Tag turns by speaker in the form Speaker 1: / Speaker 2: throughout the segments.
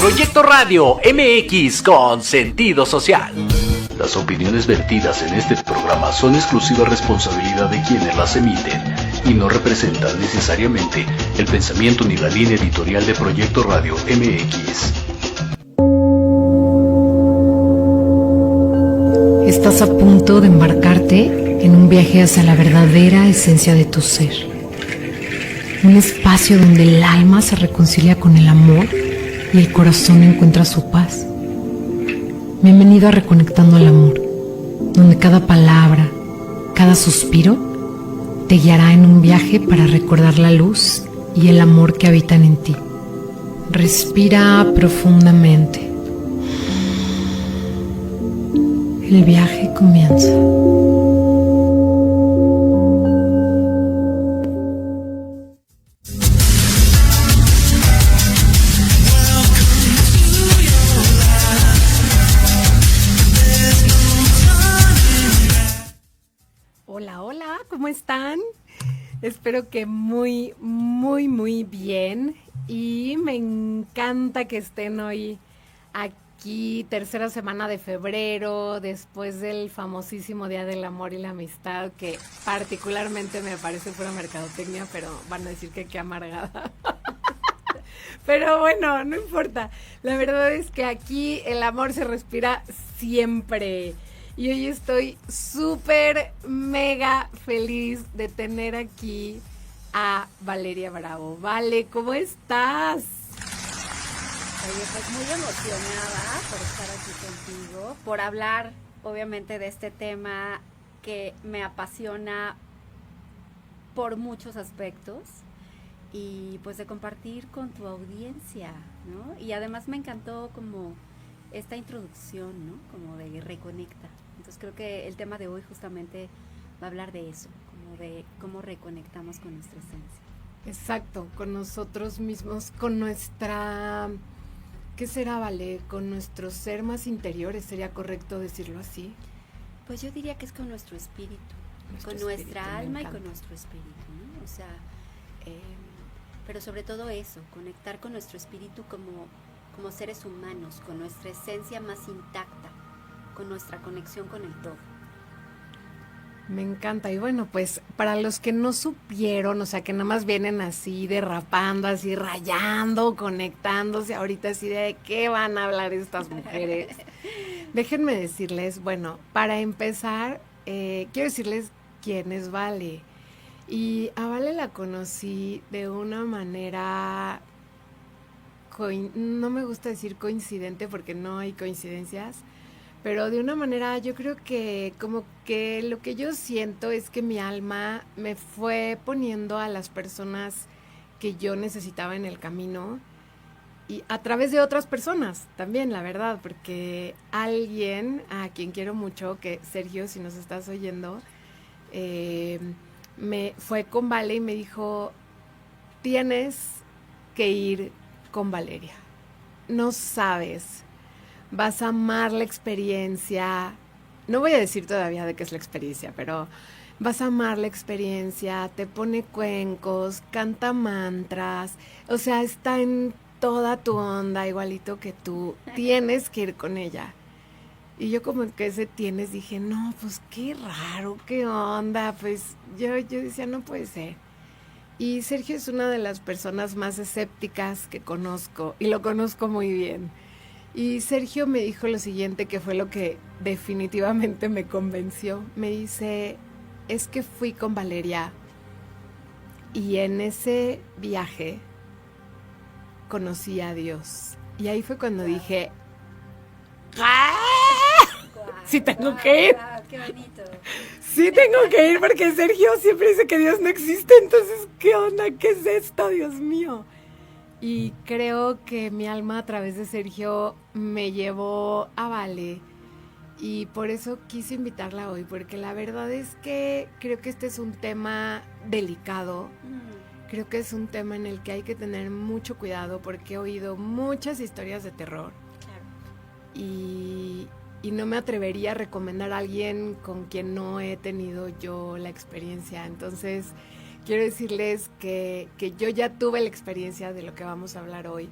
Speaker 1: Proyecto Radio MX con sentido social. Las opiniones vertidas en este programa son exclusiva responsabilidad de quienes las emiten y no representan necesariamente el pensamiento ni la línea editorial de Proyecto Radio MX.
Speaker 2: Estás a punto de embarcarte en un viaje hacia la verdadera esencia de tu ser. Un espacio donde el alma se reconcilia con el amor y el corazón encuentra su paz. Bienvenido a Reconectando al Amor, donde cada palabra, cada suspiro te guiará en un viaje para recordar la luz y el amor que habitan en ti. Respira profundamente. El viaje comienza. Hola, ¿cómo están? Espero que muy bien, y me encanta que estén hoy aquí, tercera semana de febrero, después del famosísimo Día del Amor y la Amistad, que particularmente me parece pura mercadotecnia, pero van a decir que qué amargada. Pero bueno, no importa. La verdad es que aquí el amor se respira siempre. Y hoy estoy súper, mega feliz de tener aquí a Valeria Bravo. Vale, ¿cómo estás?
Speaker 3: Oye, pues muy emocionada por estar aquí contigo, por hablar obviamente de este tema que me apasiona por muchos aspectos y pues de compartir con tu audiencia, ¿no? Y además me encantó como esta introducción, ¿no? Como de reconecta. Entonces creo que el tema de hoy justamente va a hablar de eso, como de cómo reconectamos con nuestra esencia.
Speaker 2: Exacto, con nosotros mismos, con nuestra... ¿Qué será, Vale? Con nuestro ser más interiores, ¿sería correcto decirlo así?
Speaker 3: Pues yo diría que es con nuestro espíritu, con nuestra alma y con nuestro espíritu, ¿no? O sea, pero sobre todo eso, conectar con nuestro espíritu como seres humanos, con nuestra esencia más intacta, con nuestra conexión con el todo.
Speaker 2: Me encanta. Y bueno, pues para los que no supieron, o sea, que nada más vienen así derrapando, así rayando, conectándose, ahorita así de qué van a hablar estas mujeres. Déjenme decirles, bueno, para empezar, quiero decirles quién es Vale. Y a Vale la conocí de una manera, no me gusta decir coincidente porque no hay coincidencias, pero de una manera yo creo que como que lo que yo siento es que mi alma me fue poniendo a las personas que yo necesitaba en el camino, y a través de otras personas también, la verdad, porque alguien a quien quiero mucho, que Sergio, si nos estás oyendo, me fue con Vale y me dijo, tienes que ir con Valeria, no sabes, vas a amar la experiencia. No voy a decir todavía de qué es la experiencia, pero vas a amar la experiencia, te pone cuencos, canta mantras, o sea, está en toda tu onda, igualito que tú, tienes que ir con ella. Y yo como que ese tienes dije, no, pues qué raro, qué onda, pues yo decía, no puede ser. Y Sergio es una de las personas más escépticas que conozco, y lo conozco muy bien. Y Sergio me dijo lo siguiente, que fue lo que definitivamente me convenció. Me dice, es que fui con Valeria y en ese viaje conocí a Dios. Y ahí fue cuando dije, ¡ah! Sí tengo que ir.
Speaker 3: ¡Qué bonito!
Speaker 2: Sí tengo que ir porque Sergio siempre dice que Dios no existe. Entonces, ¿qué onda? ¿Qué es esto, Dios mío? Y creo que mi alma a través de Sergio me llevó a Vale, y por eso quise invitarla hoy, porque la verdad es que creo que este es un tema delicado. Creo que es un tema en el que hay que tener mucho cuidado, porque he oído muchas historias de terror.
Speaker 3: Claro.
Speaker 2: Y no me atrevería a recomendar a alguien con quien no he tenido yo la experiencia. Entonces, quiero decirles que yo ya tuve la experiencia de lo que vamos a hablar hoy.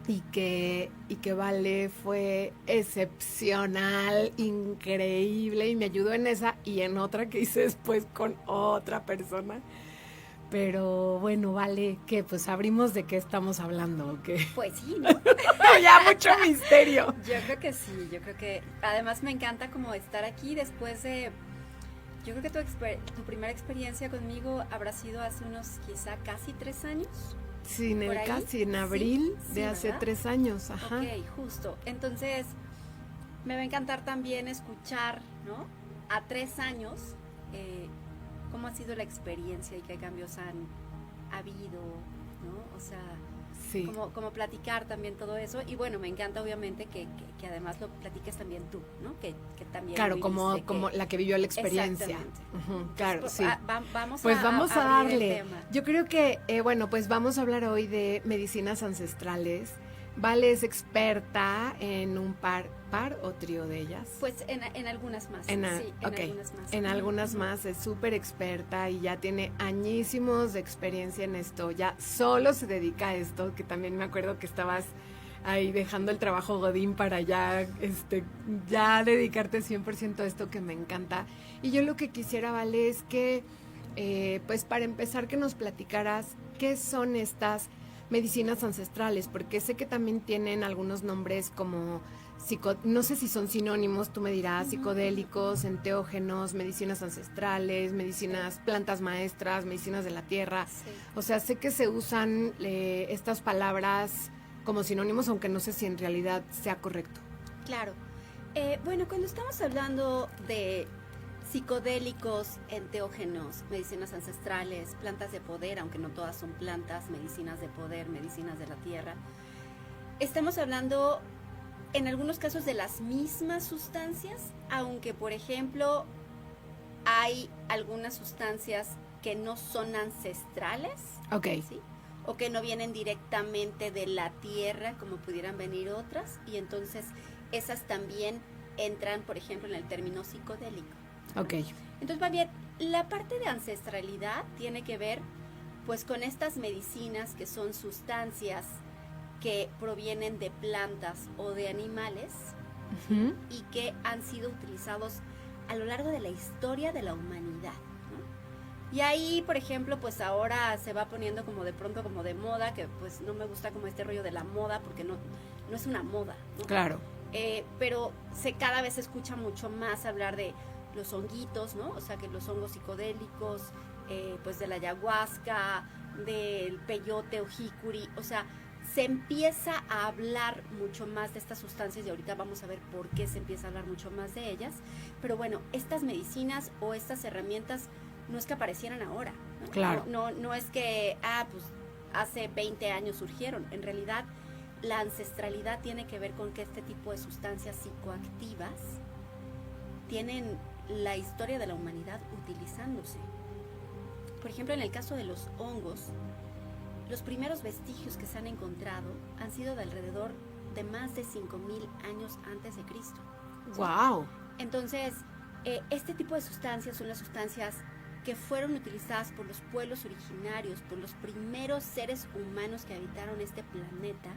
Speaker 2: y que Vale fue excepcional, increíble, y me ayudó en esa y en otra que hice después con otra persona. Pero bueno, Vale, ¿qué? Pues abrimos de qué estamos hablando, ¿o qué?
Speaker 3: Pues sí, ¿no?
Speaker 2: Ya, mucho misterio.
Speaker 3: Yo creo que sí, yo creo que además me encanta como estar aquí después de... Yo creo que tu primera experiencia conmigo habrá sido hace unos quizá casi 3 años.
Speaker 2: Sí, casi en abril de hace
Speaker 3: ¿verdad?
Speaker 2: 3 años, ajá.
Speaker 3: Ok, justo. Entonces, me va a encantar también escuchar, ¿no? A 3 años, cómo ha sido la experiencia y qué cambios han habido, ¿no? O sea,
Speaker 2: sí.
Speaker 3: como platicar también todo eso. Y bueno, me encanta obviamente que además lo platiques también tú, ¿no? Que también
Speaker 2: claro, como la que vivió la experiencia. Claro,
Speaker 3: pues,
Speaker 2: sí.
Speaker 3: Vamos
Speaker 2: a darle.
Speaker 3: el tema.
Speaker 2: Yo creo que, bueno, pues vamos a hablar hoy de medicinas ancestrales. Vale es experta en un par o trío de ellas.
Speaker 3: Pues en algunas más.
Speaker 2: Okay.
Speaker 3: Algunas más.
Speaker 2: En algunas más es súper experta y ya tiene añísimos de experiencia en esto. Ya solo se dedica a esto, que también me acuerdo que estabas ahí dejando el trabajo godín para ya dedicarte 100% a esto que me encanta. Y yo lo que quisiera, Vale, es que, pues para empezar, que nos platicaras qué son estas medicinas ancestrales, porque sé que también tienen algunos nombres como no sé si son sinónimos, tú me dirás, psicodélicos, enteógenos, medicinas ancestrales, medicinas, plantas maestras, medicinas de la tierra.
Speaker 3: Sí.
Speaker 2: O sea, sé que se usan estas palabras como sinónimos, aunque no sé si en realidad sea correcto.
Speaker 3: Claro. Bueno, cuando estamos hablando de psicodélicos, enteógenos, medicinas ancestrales, plantas de poder, aunque no todas son plantas, medicinas de poder, medicinas de la tierra, estamos hablando en algunos casos de las mismas sustancias, aunque por ejemplo hay algunas sustancias que no son ancestrales,
Speaker 2: okay,
Speaker 3: ¿sí? O que no vienen directamente de la tierra como pudieran venir otras, y entonces esas también entran, por ejemplo, en el término psicodélico.
Speaker 2: Okay.
Speaker 3: Entonces, va bien, la parte de ancestralidad tiene que ver pues con estas medicinas que son sustancias que provienen de plantas o de animales y que han sido utilizados a lo largo de la historia de la humanidad, ¿no? Y ahí, por ejemplo, pues ahora se va poniendo como de pronto como de moda, que pues no me gusta como este rollo de la moda, porque no es una moda, ¿no?
Speaker 2: Claro.
Speaker 3: Pero cada vez se escucha mucho más hablar de los honguitos, ¿no? O sea, que los hongos psicodélicos, pues de la ayahuasca, del peyote o jicuri, o sea, se empieza a hablar mucho más de estas sustancias y ahorita vamos a ver por qué se empieza a hablar mucho más de ellas. Pero bueno, estas medicinas o estas herramientas no es que aparecieran ahora, ¿no?
Speaker 2: Claro.
Speaker 3: No es que, pues hace 20 años surgieron. En realidad, la ancestralidad tiene que ver con que este tipo de sustancias psicoactivas tienen la historia de la humanidad utilizándose. Por ejemplo, en el caso de los hongos, los primeros vestigios que se han encontrado han sido de alrededor de más de 5,000 años antes de Cristo.
Speaker 2: ¡Wow!
Speaker 3: Entonces, este tipo de sustancias son las sustancias que fueron utilizadas por los pueblos originarios, por los primeros seres humanos que habitaron este planeta,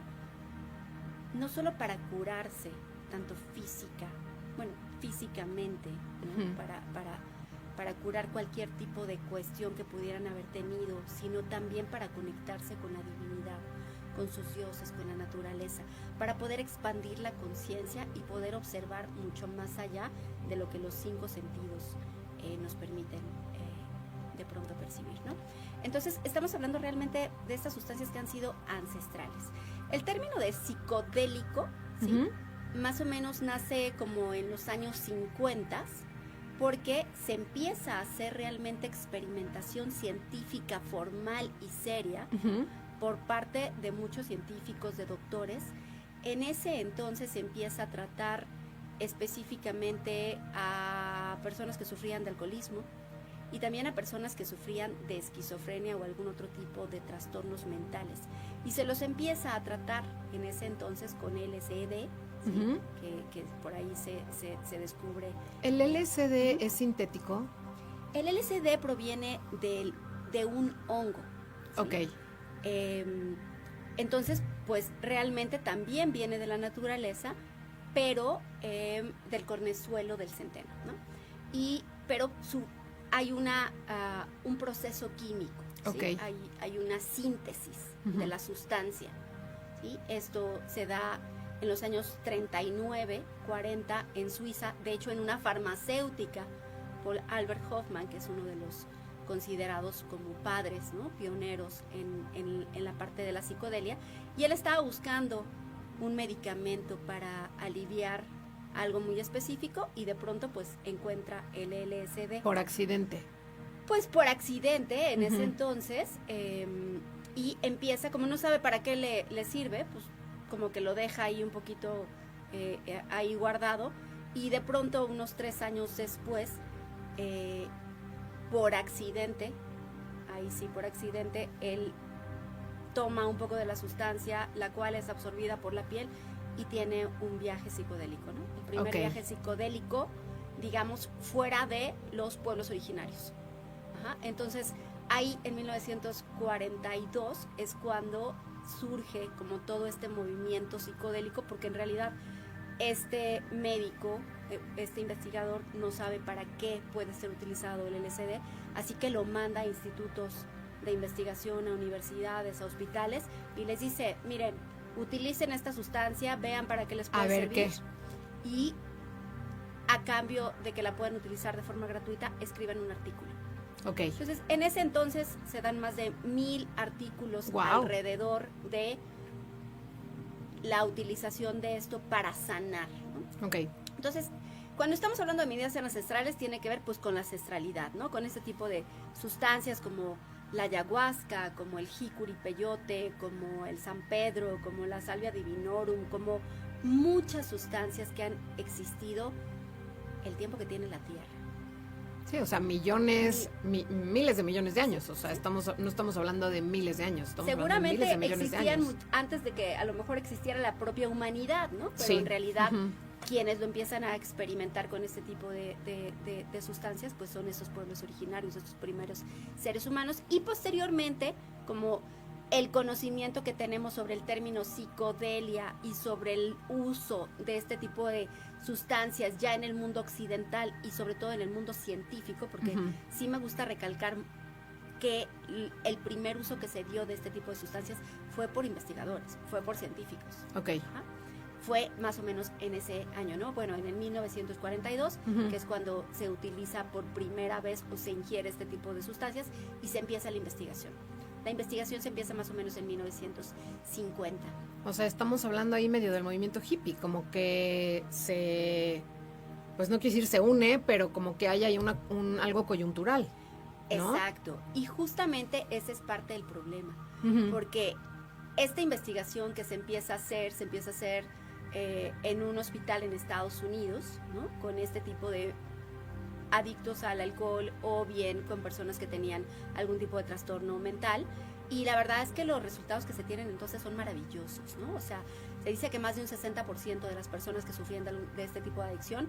Speaker 3: no solo para curarse, tanto físicamente, ¿no? Para curar cualquier tipo de cuestión que pudieran haber tenido, sino también para conectarse con la divinidad, con sus dioses, con la naturaleza, para poder expandir la conciencia y poder observar mucho más allá de lo que los 5 sentidos nos permiten de pronto percibir, ¿no? Entonces, estamos hablando realmente de estas sustancias que han sido ancestrales. El término de psicodélico, ¿sí? Más o menos nace como en los años 50, porque se empieza a hacer realmente experimentación científica formal y seria por parte de muchos científicos, de doctores. En ese entonces se empieza a tratar específicamente a personas que sufrían de alcoholismo y también a personas que sufrían de esquizofrenia o algún otro tipo de trastornos mentales. Y se los empieza a tratar en ese entonces con LSD, ¿sí? Que por ahí se descubre.
Speaker 2: ¿El LSD es sintético?
Speaker 3: El LSD proviene de un hongo, ¿sí?
Speaker 2: Ok.
Speaker 3: Entonces, pues realmente también viene de la naturaleza, pero del cornezuelo del centeno, ¿no? Pero hay un proceso químico, ¿sí?
Speaker 2: Okay.
Speaker 3: Hay una síntesis de la sustancia, ¿sí? Esto se da en los años 39, 40 en Suiza, de hecho en una farmacéutica, Paul Albert Hofmann, que es uno de los considerados como padres, ¿no? Pioneros en la parte de la psicodelia, y él estaba buscando un medicamento para aliviar algo muy específico y de pronto pues encuentra el LSD.
Speaker 2: Por accidente.
Speaker 3: Pues por accidente en ese entonces, y empieza, como no sabe para qué le sirve, pues como que lo deja ahí un poquito ahí guardado, y de pronto unos 3 años después, por accidente, ahí sí por accidente, él toma un poco de la sustancia, la cual es absorbida por la piel y tiene un viaje psicodélico, ¿no? El primer viaje psicodélico, digamos, fuera de los pueblos originarios. Ajá. Entonces, ahí en 1942 es cuando surge como todo este movimiento psicodélico, porque en realidad este médico, este investigador no sabe para qué puede ser utilizado el LSD, así que lo manda a institutos de investigación, a universidades, a hospitales, y les dice, miren, utilicen esta sustancia, vean para qué les puede servir.
Speaker 2: ¿Qué?
Speaker 3: Y a cambio de que la puedan utilizar de forma gratuita, escriban un artículo.
Speaker 2: Okay.
Speaker 3: Entonces, en ese entonces se dan más de 1000 artículos alrededor de la utilización de esto para sanar, ¿no?
Speaker 2: Okay.
Speaker 3: Entonces, cuando estamos hablando de medidas ancestrales, tiene que ver pues con la ancestralidad, ¿no? Con este tipo de sustancias como la ayahuasca, como el jicuri peyote, como el San Pedro, como la salvia divinorum, como muchas sustancias que han existido el tiempo que tiene la Tierra.
Speaker 2: Sí, o sea, miles de millones de años, o sea, no estamos hablando de miles de años, estamos
Speaker 3: seguramente
Speaker 2: hablando de miles de
Speaker 3: existían
Speaker 2: millones de años.
Speaker 3: antes de que a lo mejor existiera la propia humanidad, ¿no? Pero
Speaker 2: sí.
Speaker 3: En realidad quienes lo empiezan a experimentar con este tipo de sustancias, pues son esos pueblos originarios, estos primeros seres humanos, y posteriormente, como el conocimiento que tenemos sobre el término psicodelia y sobre el uso de este tipo de sustancias ya en el mundo occidental y sobre todo en el mundo científico, porque sí me gusta recalcar que el primer uso que se dio de este tipo de sustancias fue por investigadores, fue por científicos.
Speaker 2: Okay.
Speaker 3: Ajá. Fue más o menos en ese año, ¿no? Bueno, en el 1942, que es cuando se utiliza por primera vez o se ingiere este tipo de sustancias y se empieza la investigación. La investigación se empieza más o menos en 1950.
Speaker 2: O sea, estamos hablando ahí medio del movimiento hippie, como que pues no quiero decir se une, pero como que hay ahí algo coyuntural, ¿no?
Speaker 3: Exacto. Y justamente ese es parte del problema, porque esta investigación que se empieza a hacer en un hospital en Estados Unidos, ¿no? Con este tipo de adictos al alcohol o bien con personas que tenían algún tipo de trastorno mental, y la verdad es que los resultados que se tienen entonces son maravillosos, ¿no? O sea, se dice que más de un 60% de las personas que sufrían de este tipo de adicción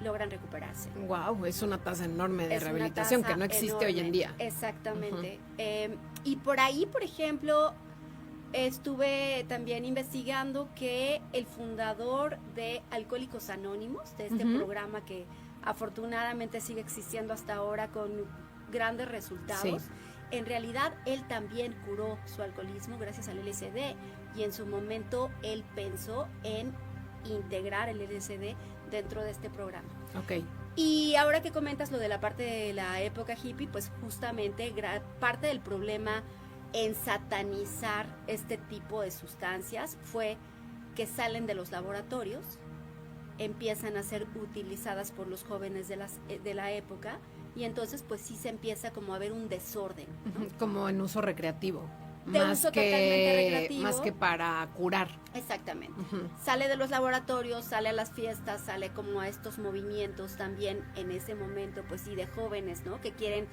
Speaker 3: logran recuperarse.
Speaker 2: Wow, es una tasa enorme de rehabilitación que no existe hoy en día.
Speaker 3: Exactamente. Y por ahí, por ejemplo, estuve también investigando que el fundador de Alcohólicos Anónimos, de este programa que afortunadamente sigue existiendo hasta ahora con grandes resultados, en realidad él también curó su alcoholismo gracias al LSD, y en su momento él pensó en integrar el LSD dentro de este programa.
Speaker 2: Okay.
Speaker 3: Y ahora que comentas lo de la parte de la época hippie, pues justamente parte del problema en satanizar este tipo de sustancias fue que salen de los laboratorios, empiezan a ser utilizadas por los jóvenes de la época, y entonces pues sí se empieza como a ver un desorden, ¿no?
Speaker 2: Como en uso recreativo.
Speaker 3: Totalmente recreativo.
Speaker 2: Más que para curar.
Speaker 3: Exactamente. Sale de los laboratorios, sale a las fiestas, sale como a estos movimientos también en ese momento, pues sí, de jóvenes, ¿no? Que quieren,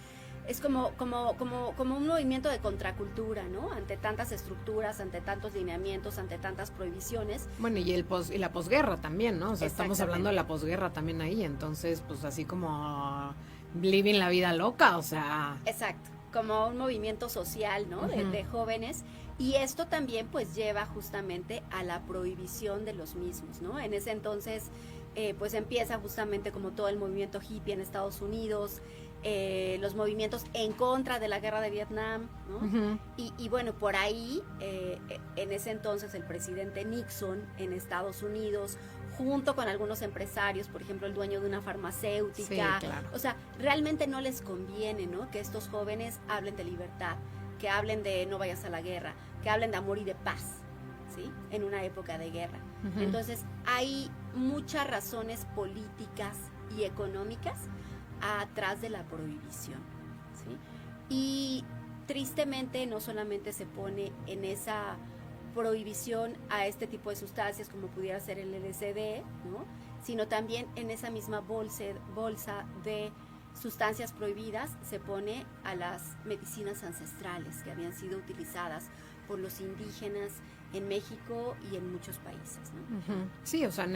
Speaker 3: es como un movimiento de contracultura, ¿no? Ante tantas estructuras, ante tantos lineamientos, ante tantas prohibiciones.
Speaker 2: Bueno, y la posguerra también, ¿no? O sea, estamos hablando de la posguerra también ahí, entonces, pues así como living la vida loca, o sea.
Speaker 3: Exacto, como un movimiento social, ¿no? De jóvenes Y esto también pues lleva justamente a la prohibición de los mismos, ¿no? En ese entonces pues empieza justamente como todo el movimiento hippie en Estados Unidos, los movimientos en contra de la guerra de Vietnam, ¿no?
Speaker 2: Ujú.
Speaker 3: Y bueno, por ahí, en ese entonces el presidente Nixon en Estados Unidos, junto con algunos empresarios, por ejemplo el dueño de una farmacéutica,
Speaker 2: Sí, claro.
Speaker 3: o sea, realmente no les conviene, ¿no? Que estos jóvenes hablen de libertad, que hablen de no vayas a la guerra, que hablen de amor y de paz, ¿sí? En una época de guerra.
Speaker 2: Ujú.
Speaker 3: Entonces, hay muchas razones políticas y económicas atrás de la prohibición, ¿sí? Y tristemente no solamente se pone en esa prohibición a este tipo de sustancias como pudiera ser el LSD, ¿no? Sino también en esa misma bolsa de sustancias prohibidas se pone a las medicinas ancestrales que habían sido utilizadas por los indígenas en México y en muchos países, ¿no?
Speaker 2: Ujú. Sí, o sea,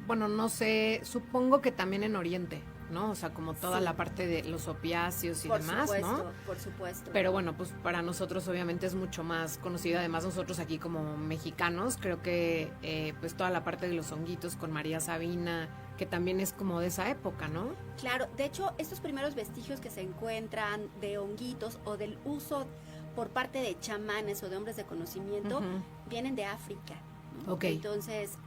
Speaker 2: bueno, no sé, supongo que también en Oriente, ¿no? O sea, como toda
Speaker 3: Sí.
Speaker 2: la parte de los opiáceos y
Speaker 3: Por
Speaker 2: demás,
Speaker 3: supuesto,
Speaker 2: ¿no?
Speaker 3: por supuesto.
Speaker 2: Pero bueno, pues para nosotros obviamente es mucho más conocida. Además nosotros aquí como mexicanos, creo que pues toda la parte de los honguitos con María Sabina, que también es como de esa época, ¿no?
Speaker 3: Claro, de hecho, estos primeros vestigios que se encuentran de honguitos o del uso por parte de chamanes o de hombres de conocimiento
Speaker 2: Ujú.
Speaker 3: vienen de África, ¿no?
Speaker 2: Ok.
Speaker 3: Entonces,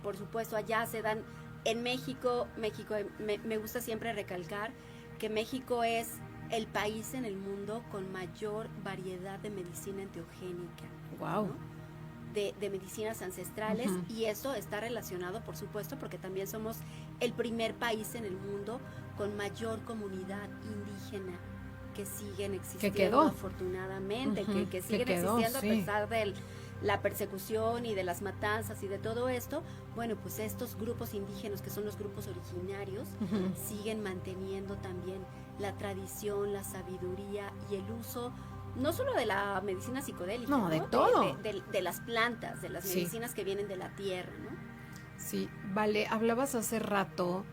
Speaker 3: por supuesto, allá se dan en México, me gusta siempre recalcar que México es el país en el mundo con mayor variedad de medicina enteogénica,
Speaker 2: Wow.
Speaker 3: ¿no? De medicinas ancestrales.
Speaker 2: Ujú.
Speaker 3: Y esto está relacionado, por supuesto, porque también somos el primer país en el mundo con mayor comunidad indígena que siguen existiendo,
Speaker 2: quedó.
Speaker 3: afortunadamente,
Speaker 2: Ujú,
Speaker 3: que siguen
Speaker 2: quedó,
Speaker 3: existiendo
Speaker 2: sí.
Speaker 3: a pesar de la persecución y de las matanzas y de todo esto. Bueno, pues estos grupos indígenas, que son los grupos originarios,
Speaker 2: Ujú.
Speaker 3: siguen manteniendo también la tradición, la sabiduría y el uso no solo de la medicina psicodélica,
Speaker 2: No, de todo.
Speaker 3: de las plantas, de las
Speaker 2: Sí.
Speaker 3: medicinas que vienen de la tierra, ¿no?
Speaker 2: Sí, vale, hablabas hace rato,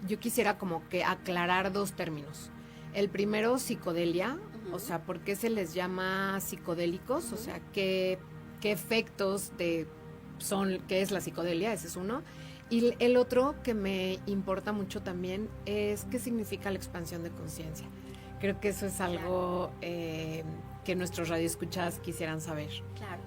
Speaker 2: yo quisiera como que aclarar dos términos. El primero, psicodelia,
Speaker 3: Ujú.
Speaker 2: o sea, ¿por qué se les llama psicodélicos? O
Speaker 3: Ujú.
Speaker 2: sea, ¿qué efectos qué es la psicodelia? Ese es uno. Y el otro que me importa mucho también es qué significa la expansión de conciencia. Creo que eso es algo que nuestros radioescuchas quisieran saber.
Speaker 3: Claro.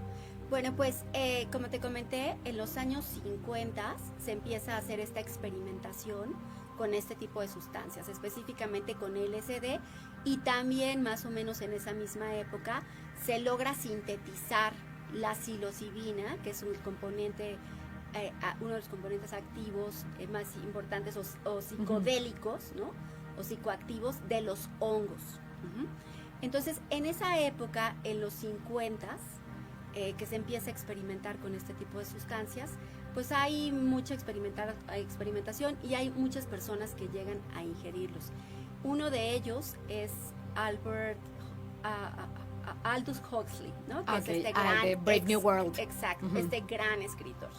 Speaker 3: Bueno, pues como te comenté, en los años 50 se empieza a hacer esta experimentación con este tipo de sustancias, específicamente con LSD, y también más o menos en esa misma época se logra sintetizar la psilocibina, que es un componente, uno de los componentes activos más importantes o psicodélicos, ¿no? O psicoactivos de los hongos. Uh-huh. Entonces, en esa época, en los 50s, que se empieza a experimentar con este tipo de sustancias, pues hay mucha experimentación y hay muchas personas que llegan a ingerirlos. Uno de ellos es Aldous Huxley, ¿no? Que es este gran
Speaker 2: de Brave New World.
Speaker 3: Exacto, este gran escritor.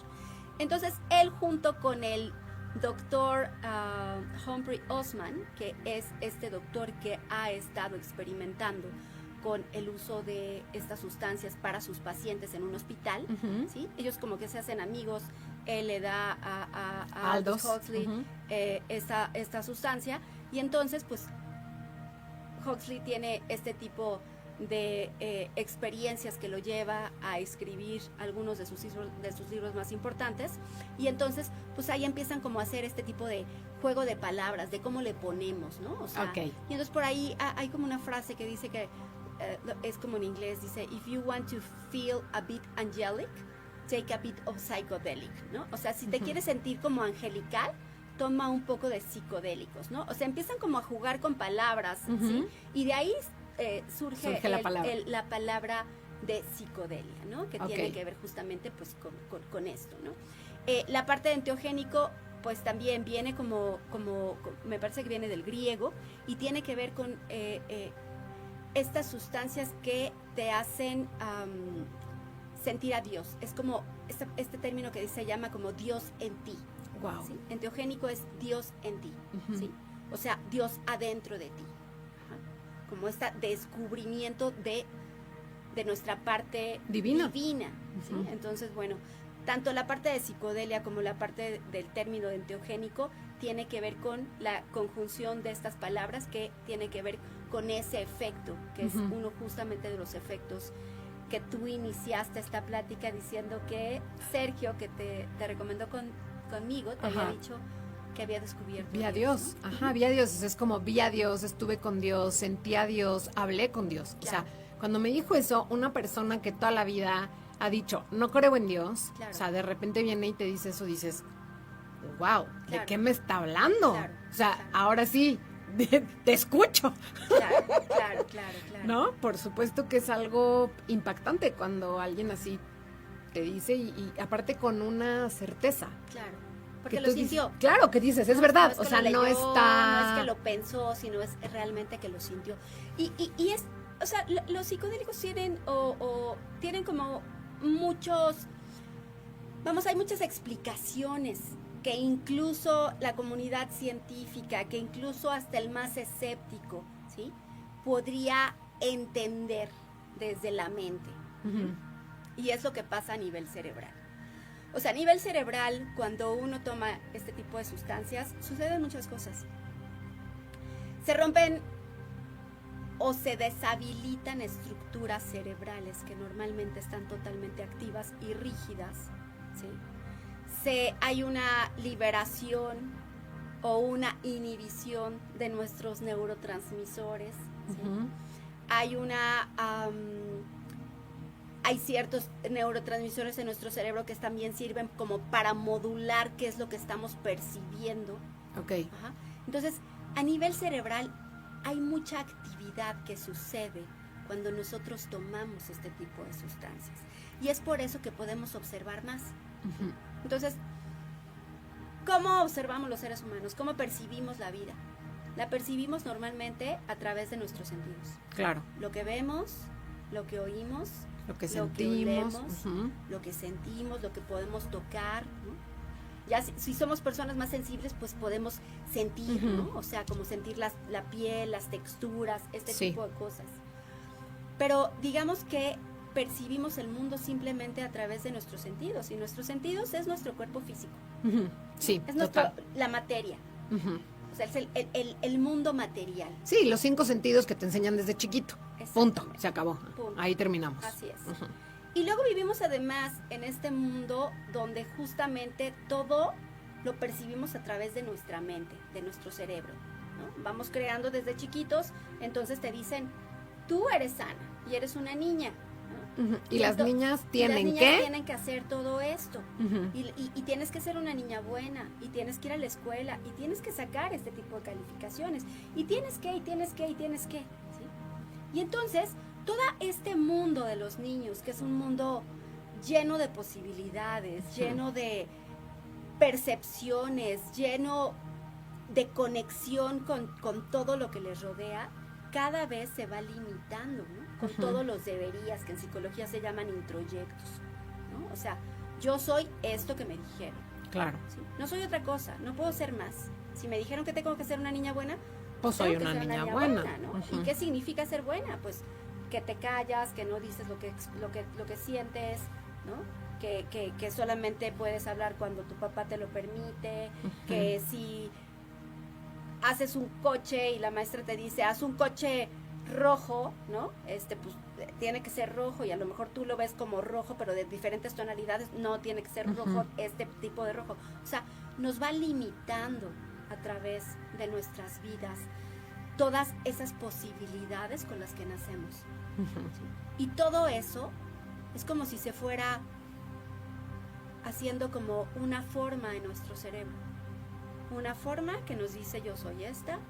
Speaker 3: Entonces, él junto con el doctor Humphrey Osman, que es este doctor que ha estado experimentando con el uso de estas sustancias para sus pacientes en un hospital,
Speaker 2: Uh-huh.
Speaker 3: ¿sí? Ellos como que se hacen amigos, él le da a
Speaker 2: Aldous
Speaker 3: Huxley
Speaker 2: uh-huh.
Speaker 3: esta sustancia, y entonces pues Huxley tiene este tipo de experiencias que lo lleva a escribir algunos de sus libros más importantes, y entonces pues ahí empiezan como a hacer este tipo de juego de palabras, de cómo le ponemos, ¿no? O sea,
Speaker 2: Okay.
Speaker 3: Y entonces por ahí hay como una frase que dice que es como en inglés, dice, if you want to feel a bit angelic, take a bit of psychedelic, ¿no? O sea, si te quieres sentir como angelical, toma un poco de psicodélicos, ¿no? O sea, empiezan como a jugar con palabras, ¿sí? Y de ahí surge la palabra de psicodelia, ¿no? Que tiene que ver justamente pues con esto, ¿no? La parte de enteogénico pues también viene como me parece que viene del griego y tiene que ver con estas sustancias que te hacen sentir a Dios. Es como este término que se llama como Dios en ti.
Speaker 2: Wow.
Speaker 3: ¿Sí? Enteogénico es Dios en ti, uh-huh. ¿sí? O sea, Dios adentro de ti. Ajá. Como este descubrimiento de de nuestra parte
Speaker 2: divina.
Speaker 3: ¿sí? Entonces, bueno, tanto la parte de psicodelia como la parte del término de enteogénico tiene que ver con la conjunción de estas palabras, que tiene que ver con ese efecto, que es uno justamente de los efectos que tú iniciaste esta plática diciendo que Sergio, que te recomendó conmigo, te había dicho que había descubierto.
Speaker 2: Vi a Dios, ¿no? Vi a Dios, es como vi a Dios, estuve con Dios, sentí a Dios, hablé con Dios. Claro. O sea, cuando me dijo eso, una persona que toda la vida ha dicho, no creo en Dios, claro. O sea, de repente viene y te dice eso, dices, wow, ¿de claro. qué me está hablando? Claro, o sea, claro. Ahora sí, te escucho.
Speaker 3: Claro.
Speaker 2: ¿No? Por supuesto que es algo impactante cuando alguien así te dice y aparte con una certeza.
Speaker 3: Claro, porque lo sintió.
Speaker 2: Dices, claro que dices, es verdad, no es o sea,
Speaker 3: leyó,
Speaker 2: no está...
Speaker 3: No es que lo pensó, sino es realmente que lo sintió. Y es, o sea, los psicodélicos tienen tienen como muchos, hay muchas explicaciones que incluso la comunidad científica, que incluso hasta el más escéptico, ¿sí?, podría entender desde la mente. Y es lo que pasa a nivel cerebral. O sea, a nivel cerebral, cuando uno toma este tipo de sustancias, suceden muchas cosas. Se rompen o se deshabilitan estructuras cerebrales que normalmente están totalmente activas y rígidas, ¿sí? Hay una liberación o una inhibición de nuestros neurotransmisores, ¿sí? Hay ciertos neurotransmisores en nuestro cerebro que también sirven como para modular qué es lo que estamos percibiendo.
Speaker 2: Okay.
Speaker 3: Ajá. Entonces, a nivel cerebral hay mucha actividad que sucede cuando nosotros tomamos este tipo de sustancias. Y es por eso que podemos observar más. Entonces, ¿cómo observamos los seres humanos? ¿Cómo percibimos la vida? La percibimos normalmente a través de nuestros sentidos.
Speaker 2: Claro.
Speaker 3: Lo que vemos, lo que oímos,
Speaker 2: lo que sentimos,
Speaker 3: lo que olemos, lo que sentimos, lo que podemos tocar, ¿no? Ya si somos personas más sensibles, pues podemos sentir, ¿no? O sea, como sentir la piel, las texturas, tipo de cosas. Pero digamos que percibimos el mundo simplemente a través de nuestros sentidos, y nuestros sentidos es nuestro cuerpo físico.
Speaker 2: Sí,
Speaker 3: es la materia. O sea, es el mundo material.
Speaker 2: Sí, los 5 sentidos que te enseñan desde chiquito. Punto, se acabó. Punto. Ahí terminamos.
Speaker 3: Así es. Y luego vivimos además en este mundo donde justamente todo lo percibimos a través de nuestra mente, de nuestro cerebro, ¿no? Vamos creando desde chiquitos, entonces te dicen, tú eres sana y eres una niña, ¿no?
Speaker 2: Y las niñas tienen
Speaker 3: que hacer todo esto, y tienes que ser una niña buena, y tienes que ir a la escuela, y tienes que sacar este tipo de calificaciones, y tienes que, ¿sí? Y entonces, todo este mundo de los niños, que es un mundo lleno de posibilidades, lleno de percepciones, lleno de conexión con todo lo que les rodea, cada vez se va limitando, ¿no? Con todos los deberías, que en psicología se llaman introyectos, ¿no? O sea, yo soy esto que me dijeron.
Speaker 2: Claro.
Speaker 3: ¿Sí? No soy otra cosa, no puedo ser más. Si me dijeron que tengo que ser una niña buena,
Speaker 2: pues soy una niña buena,
Speaker 3: ¿no? ¿Y qué significa ser buena? Pues que te callas, que no dices lo que sientes, ¿no? Que solamente puedes hablar cuando tu papá te lo permite, que si haces un coche y la maestra te dice, haz un coche rojo, ¿no? Pues tiene que ser rojo, y a lo mejor tú lo ves como rojo, pero de diferentes tonalidades, no tiene que ser rojo, este tipo de rojo. O sea, nos va limitando a través de nuestras vidas todas esas posibilidades con las que nacemos. ¿Sí? Y todo eso es como si se fuera haciendo como una forma en nuestro cerebro. Una forma que nos dice, yo soy estas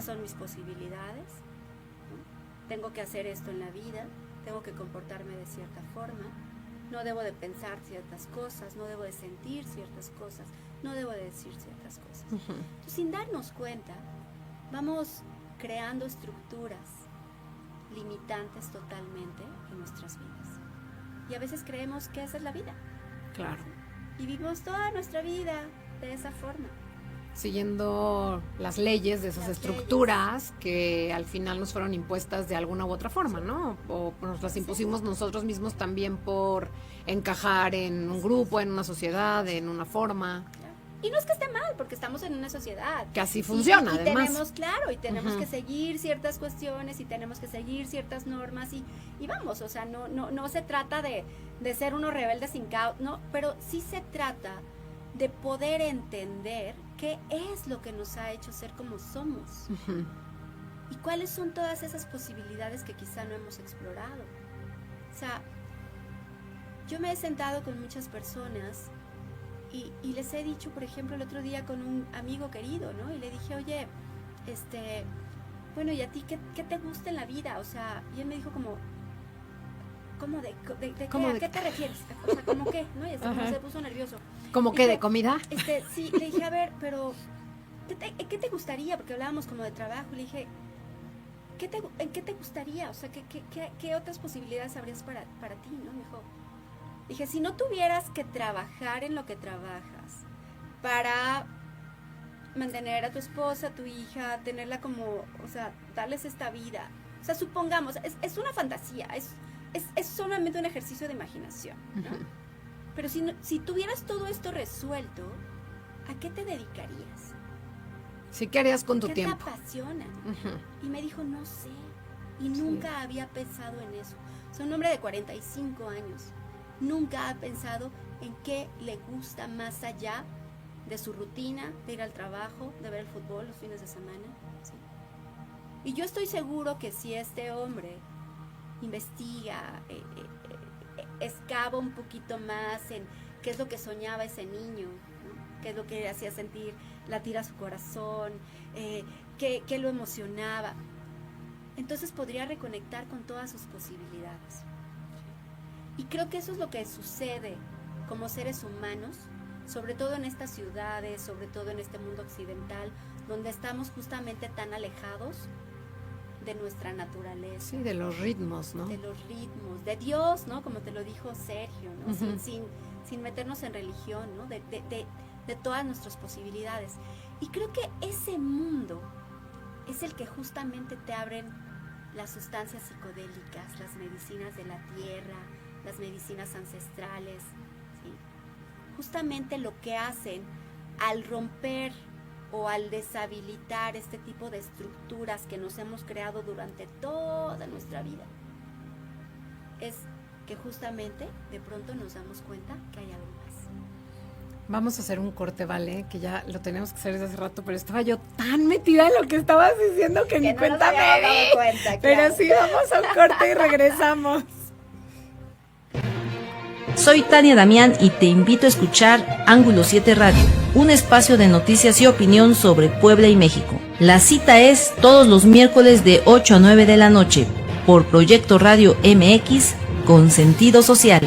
Speaker 3: son mis posibilidades, ¿no? Tengo que hacer esto en la vida, tengo que comportarme de cierta forma, no debo de pensar ciertas cosas, no debo de sentir ciertas cosas, no debo de decir ciertas cosas. Entonces, sin darnos cuenta, vamos creando estructuras limitantes totalmente en nuestras vidas. Y a veces creemos que esa es la vida.
Speaker 2: Claro.
Speaker 3: Y vivimos toda nuestra vida de esa forma.
Speaker 2: siguiendo las leyes de esas estructuras que al final nos fueron impuestas de alguna u otra forma, ¿no? O nos las impusimos nosotros mismos también por encajar en un grupo, en una sociedad, en una forma.
Speaker 3: Y no es que esté mal, porque estamos en una sociedad.
Speaker 2: Que así funciona,
Speaker 3: y
Speaker 2: además.
Speaker 3: Tenemos, claro, y tenemos que seguir ciertas cuestiones y tenemos que seguir ciertas normas y vamos, o sea, no se trata de ser unos rebeldes sin causa, no, pero sí se trata de poder entender qué es lo que nos ha hecho ser como somos. Y cuáles son todas esas posibilidades que quizá no hemos explorado. O sea, yo me he sentado con muchas personas y les he dicho, por ejemplo, el otro día con un amigo querido, ¿no? Y le dije, oye, bueno, ¿y a ti qué te gusta en la vida? O sea, y él me dijo como, ¿cómo ¿a qué te refieres? O sea, ¿cómo qué? ¿No? Y como se puso nervioso.
Speaker 2: ¿Cómo qué? ¿De comida?
Speaker 3: Sí, le dije, a ver, pero ¿qué te gustaría? Porque hablábamos como de trabajo, y le dije, ¿en qué te gustaría? O sea, ¿qué otras posibilidades habrías para ti? ¿No? Me dijo, dije, si no tuvieras que trabajar en lo que trabajas para mantener a tu esposa, a tu hija, tenerla como, o sea, darles esta vida. O sea, supongamos, es una fantasía, es solamente un ejercicio de imaginación, ¿no? Pero si tuvieras todo esto resuelto, ¿a qué te dedicarías?
Speaker 2: Sí, ¿qué harías con tu tiempo?
Speaker 3: ¿Qué te apasiona? Y me dijo, no sé, y nunca había pensado en eso. Es un hombre de 45 años. Nunca ha pensado en qué le gusta más allá de su rutina, de ir al trabajo, de ver el fútbol los fines de semana. ¿Sí? Y yo estoy seguro que si este hombre investiga, excava un poquito más en qué es lo que soñaba ese niño, ¿no? Qué es lo que le hacía sentir, latir a su corazón, qué lo emocionaba, entonces podría reconectar con todas sus posibilidades. Y creo que eso es lo que sucede como seres humanos, sobre todo en estas ciudades, sobre todo en este mundo occidental, donde estamos justamente tan alejados de nuestra naturaleza.
Speaker 2: Sí, de los ritmos, ¿no?
Speaker 3: De los ritmos, de Dios, ¿no? Como te lo dijo Sergio, ¿no? Sin meternos en religión, ¿no? De todas nuestras posibilidades. Y creo que ese mundo es el que justamente te abren las sustancias psicodélicas, las medicinas de la tierra, las medicinas ancestrales, ¿sí? Justamente lo que hacen al romper o al deshabilitar este tipo de estructuras que nos hemos creado durante toda nuestra vida, es que justamente de pronto nos damos cuenta que hay algo más.
Speaker 2: Vamos a hacer un corte, ¿vale? Que ya lo tenemos que hacer desde hace rato, pero estaba yo tan metida en lo que estabas diciendo que ni cuenta me di.
Speaker 3: Claro.
Speaker 2: Pero sí, vamos a un corte y regresamos.
Speaker 4: Soy Tania Damián y te invito a escuchar Ángulo 7 Radio, un espacio de noticias y opinión sobre Puebla y México. La cita es todos los miércoles de 8 a 9 de la noche por Proyecto Radio MX con sentido social.